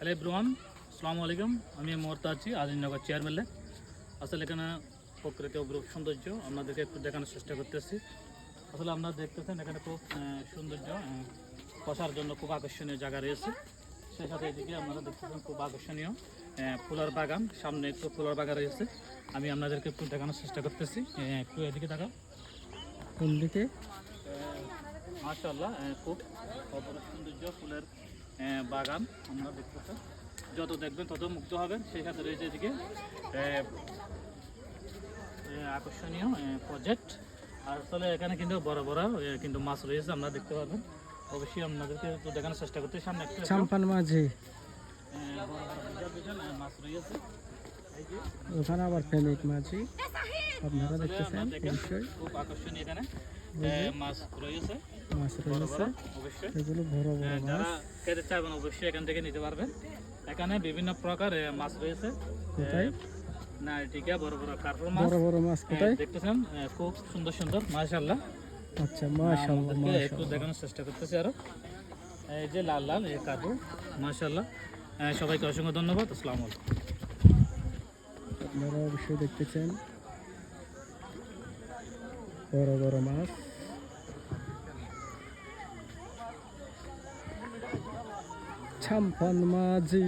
Hello everyone, আসসালামু আলাইকুম। আমি এই মুহূর্তে আছি আজিমনগর চেয়ারম্যানে। আসলে এখানে প্রকৃতি অপরূপ সৌন্দর্য আপনাদেরকে একটু দেখানোর চেষ্টা করতেছি। আসলে আপনারা দেখতেছেন এখানে খুব সৌন্দর্য, বসার জন্য খুব আকর্ষণীয় জায়গা রয়েছে। সেই সাথে এদিকে আপনারা দেখতেছেন খুব আকর্ষণীয় ফুলের বাগান, সামনে একটু ফুলের বাগান রয়েছে। আমি আপনাদেরকে একটু দেখানোর চেষ্টা করতেছি। একটু এদিকে দেখাও, কোন দিকে? মাশাআল্লাহ, খুব অপরূপ সৌন্দর্য ফুলের বাগান আপনারা দেখতেছেন। যত দেখবেন তত মুগ্ধ হবেন। সেই সাথে রয়েছে এদিকে আকর্ষণীয় প্রজেক্ট। আর আসলে এখানে কিন্তু বড় বড় কিন্তু মাছ রয়েছে, আপনারা দেখতে পাবেন। অবশ্যই আপনাদেরকে একটু দেখানোর চেষ্টা করতে সামনে একটু চাম্পান মাঝি, বড় বড় বিশাল মাছ রয়েছে। এই যে ওখানে আবার ফেনিক মাঝি আপনারা আসলে দেখতেছেন। আপনারা দেখেন, অবশ্যই খুব আকর্ষণীয় এখানে মাছ রয়েছে, মাছ বড় রয়েছে, বড়। অবশ্যই এগুলো বড় বড় যারা মাছ। খেতে চাইবেন অবশ্যই এখান থেকে নিতে পারবেন। এখানে বিভিন্ন প্রকার মাছ রয়েছে। কোথায় না টিকা বড় বড় কার্পল মাছ বড় বড় মাছ কোথায়? দেখতেছেন, খুব সুন্দর সুন্দর মাশাআল্লাহ। আচ্ছা, মাশাআল্লাহ আপনাদেরকে একটু মাশাআল্লাহ। দেখানোর চেষ্টা করতেছি আরো। এই যে লাল লাল এই কার্পল মাশাআল্লাহ। সবাইকে অসংখ্য ধন্যবাদ। আসসালামু আলাইকুম। আপনারা অবশ্যই দেখতেছেন বড় বড় মাছ। চাম্পান মাঝি,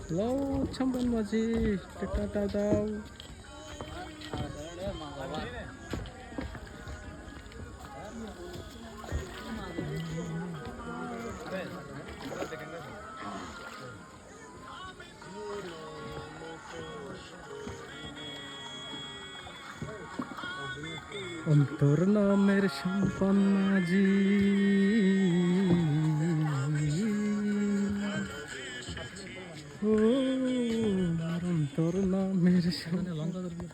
হ্যালো চাম্পান মাঝি, টাটা দাও। অন্তর নামের সম্পন মাঝি, ও অন্তর নামের সম্পন।